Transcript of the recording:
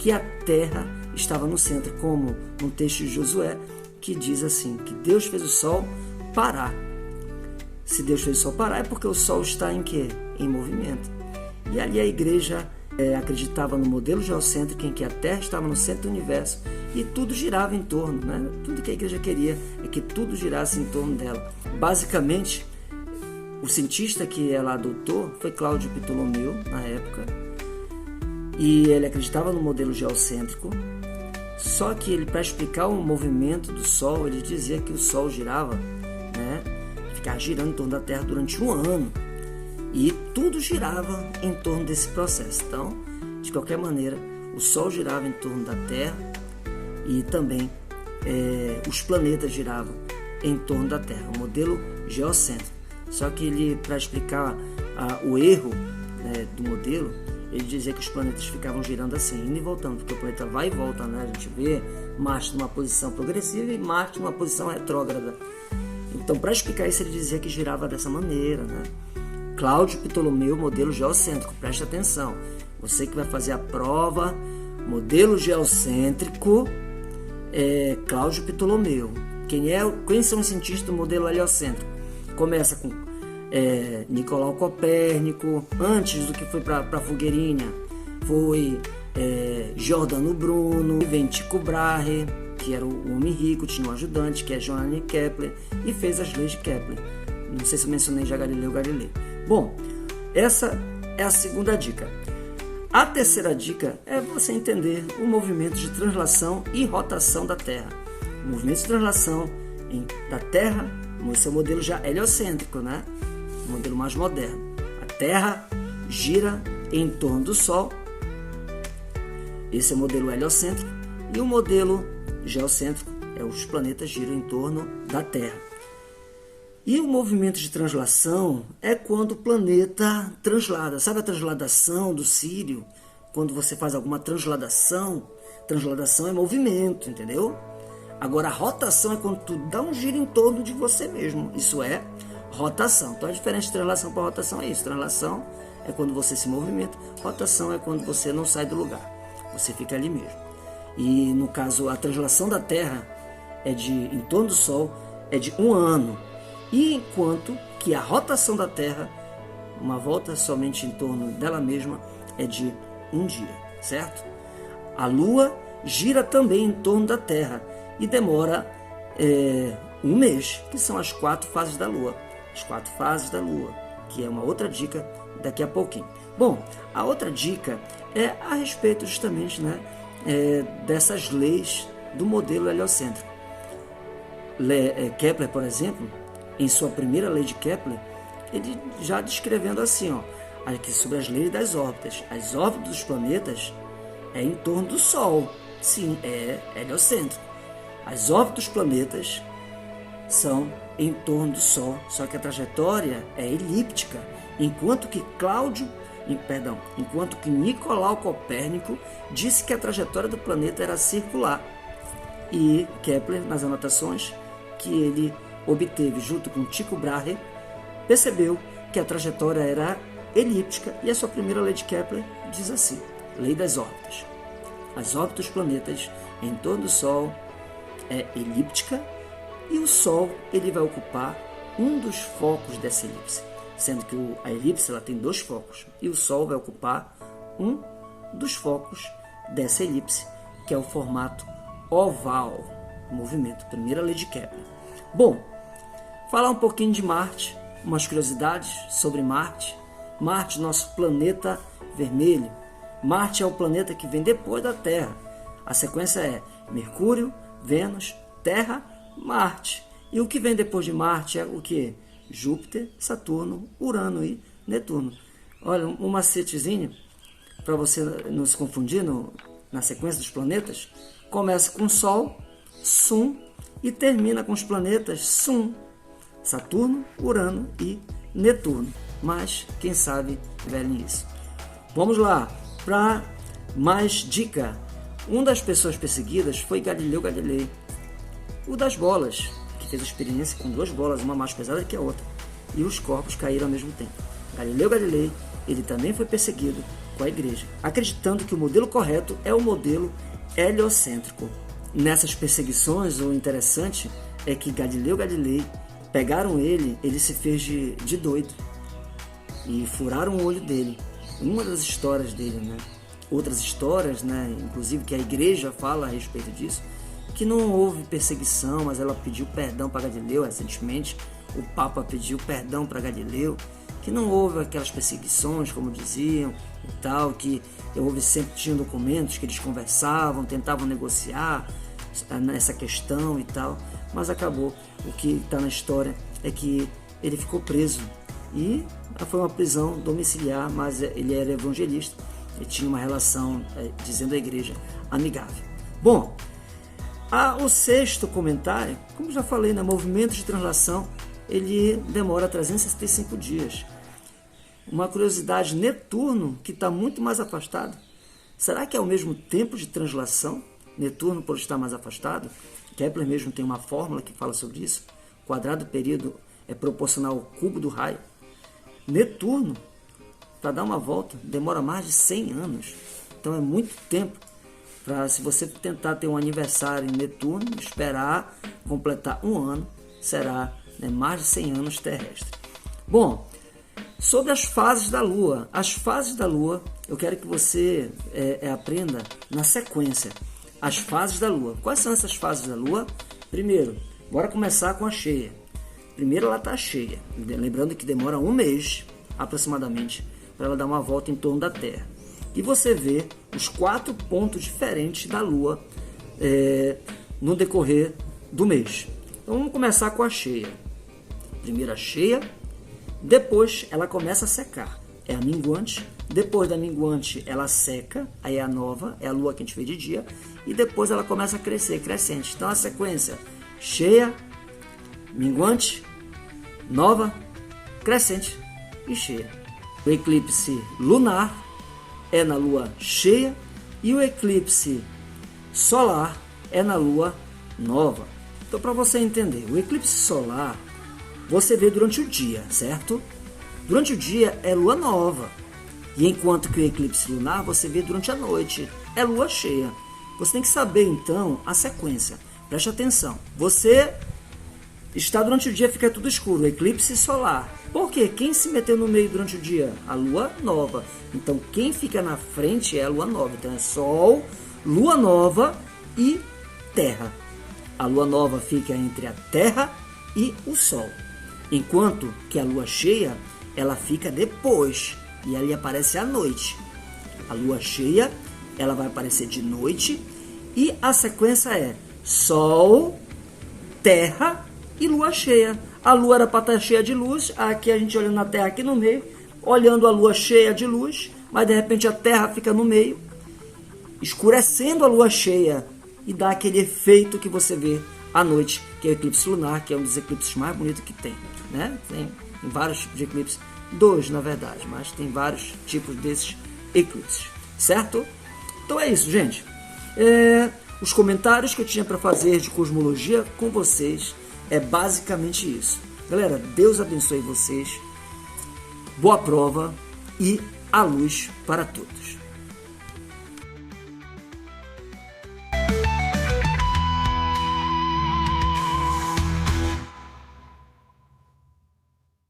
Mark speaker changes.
Speaker 1: que a terra estava no centro, como no texto de Josué, que diz assim, que Deus fez o sol parar. Se Deus fez o sol parar, é porque o sol está em quê? Em movimento. E ali a igreja acreditava no modelo geocêntrico, em que a Terra estava no centro do universo e tudo girava em torno, né? Tudo que a igreja queria é que tudo girasse em torno dela. Basicamente, o cientista que ela adotou foi Cláudio Ptolomeu, na época, e ele acreditava no modelo geocêntrico, só que ele, para explicar o movimento do Sol, ele dizia que o Sol girava, né? Ficava girando em torno da Terra durante um ano. E tudo girava em torno desse processo. Então, de qualquer maneira, o Sol girava em torno da Terra e também os planetas giravam em torno da Terra, o modelo geocêntrico. Só que ele, para explicar o erro, né, do modelo, ele dizia que os planetas ficavam girando assim, indo e voltando, porque o planeta vai e volta, né? A gente vê Marte numa posição progressiva e Marte numa posição retrógrada. Então, para explicar isso, ele dizia que girava dessa maneira, né? Cláudio Ptolomeu, modelo geocêntrico, preste atenção. Você que vai fazer a prova, modelo geocêntrico, Cláudio Ptolomeu. Quem são os cientistas do modelo heliocêntrico? Começa com Nicolau Copérnico, antes do que foi para a fogueirinha, foi Giordano Bruno, vem Tycho Brahe, que era o homem rico, tinha um ajudante, que é Johannes Kepler, e fez as leis de Kepler. Não sei se eu mencionei já Galileu Galilei. Bom, essa é a segunda dica. A terceira dica é você entender o movimento de translação e rotação da Terra. O movimento de translação da Terra, esse é o modelo já heliocêntrico, né? O modelo mais moderno. A Terra gira em torno do Sol. Esse é o modelo heliocêntrico. E o modelo geocêntrico os planetas giram em torno da Terra. E o movimento de translação é quando o planeta translada. Sabe a transladação do Sírio? Quando você faz alguma transladação é movimento, entendeu? Agora a rotação é quando tu dá um giro em torno de você mesmo. Isso é rotação. Então a diferença de translação para rotação é isso. Translação é quando você se movimenta. Rotação é quando você não sai do lugar. Você fica ali mesmo. E no caso a translação da Terra em torno do Sol é de 1 ano. E enquanto que a rotação da Terra, uma volta somente em torno dela mesma, é de 1 dia, certo? A Lua gira também em torno da Terra e demora 1 mês, que são as 4 fases da Lua. As 4 fases da Lua, que é uma outra dica daqui a pouquinho. Bom, a outra dica é a respeito justamente, dessas leis do modelo heliocêntrico. Kepler, por exemplo, em sua primeira lei de Kepler, ele já descrevendo assim, aqui sobre as leis das órbitas. As órbitas dos planetas é em torno do Sol. Sim, é heliocêntrico. As órbitas dos planetas são em torno do Sol, só que a trajetória é elíptica, enquanto que Nicolau Copérnico disse que a trajetória do planeta era circular. E Kepler, nas anotações que ele obteve junto com Tycho Brahe, percebeu que a trajetória era elíptica, e a sua primeira lei de Kepler diz assim: lei das órbitas. As órbitas dos planetas em torno do Sol é elíptica, e o Sol ele vai ocupar um dos focos dessa elipse, sendo que a elipse ela tem 2 focos, e o Sol vai ocupar um dos focos dessa elipse, que é o formato oval, movimento, primeira lei de Kepler. Bom, falar um pouquinho de Marte, umas curiosidades sobre Marte. Marte, nosso planeta vermelho. Marte é o planeta que vem depois da Terra. A sequência é Mercúrio, Vênus, Terra, Marte. E o que vem depois de Marte é o que? Júpiter, Saturno, Urano e Netuno. Olha, um macetezinho para você não se confundir na sequência dos planetas. Começa com Sol, Sun, e termina com os planetas Sun, Saturno, Urano e Netuno. Mas quem sabe velem isso. Vamos lá para mais dica. Uma das pessoas perseguidas foi Galileu Galilei, o das bolas, que fez a experiência com 2 bolas, uma mais pesada que a outra, e os corpos caíram ao mesmo tempo. Galileu Galilei, ele também foi perseguido com a igreja, acreditando que o modelo correto é o modelo heliocêntrico. Nessas perseguições, o interessante é que Galileu Galilei pegaram ele se fez de doido e furaram o olho dele. Uma das histórias dele, né? Outras histórias, né? Inclusive que a igreja fala a respeito disso, que não houve perseguição, mas ela pediu perdão para Galileu. Recentemente o Papa pediu perdão para Galileu, que não houve aquelas perseguições como diziam e tal, que tinham documentos que eles conversavam, tentavam negociar nessa questão e tal, mas acabou. O que está na história é que ele ficou preso e foi uma prisão domiciliar, mas ele era evangelista e tinha uma relação, dizendo a igreja, amigável. Bom, o sexto comentário, como já falei, né, movimento de translação, ele demora 365 dias. Uma curiosidade, Netuno, que está muito mais afastado, será que é o mesmo tempo de translação? Netuno, por estar mais afastado, Kepler mesmo tem uma fórmula que fala sobre isso, o quadrado do período é proporcional ao cubo do raio. Netuno, para dar uma volta, demora mais de 100 anos, então é muito tempo. Se você tentar ter um aniversário em Netuno, esperar completar um ano, será, né, mais de 100 anos terrestres. Bom, sobre as fases da Lua. As fases da Lua, eu quero que você aprenda na sequência. As fases da Lua. Quais são essas fases da Lua? Primeiro, bora começar com a cheia. Primeiro ela está cheia, lembrando que demora um mês aproximadamente para ela dar uma volta em torno da Terra. E você vê os 4 pontos diferentes da Lua no decorrer do mês. Então vamos começar com a cheia. Primeiro a cheia, depois ela começa a secar. É a minguante, depois da minguante ela seca, aí é a nova, é a Lua que a gente vê de dia, e depois ela começa a crescer, crescente. Então a sequência, cheia, minguante, nova, crescente e cheia. O eclipse lunar é na lua cheia e o eclipse solar é na lua nova. Então, para você entender, o eclipse solar você vê durante o dia, certo? Durante o dia é lua nova, e enquanto que o eclipse lunar você vê durante a noite, é lua cheia. Você tem que saber então a sequência. Preste atenção. Você está durante o dia, fica tudo escuro, eclipse solar. Por quê? Quem se meteu no meio durante o dia? A lua nova. Então quem fica na frente é a lua nova. Então é Sol, lua nova e Terra. A lua nova fica entre a Terra e o Sol. Enquanto que a lua cheia, ela fica depois e ali aparece à noite. A lua cheia, ela vai aparecer de noite e a sequência é Sol, Terra e lua cheia. A lua era para estar cheia de luz, aqui a gente olhando na Terra aqui no meio, olhando a lua cheia de luz, mas de repente a Terra fica no meio, escurecendo a lua cheia e dá aquele efeito que você vê à noite, que é o eclipse lunar, que é um dos eclipses mais bonitos que tem, né? Tem vários tipos de eclipses, 2 na verdade, mas tem vários tipos desses eclipses, certo? Então é isso, gente. Os comentários que eu tinha para fazer de cosmologia com vocês é basicamente isso. Galera, Deus abençoe vocês, boa prova e a luz para todos.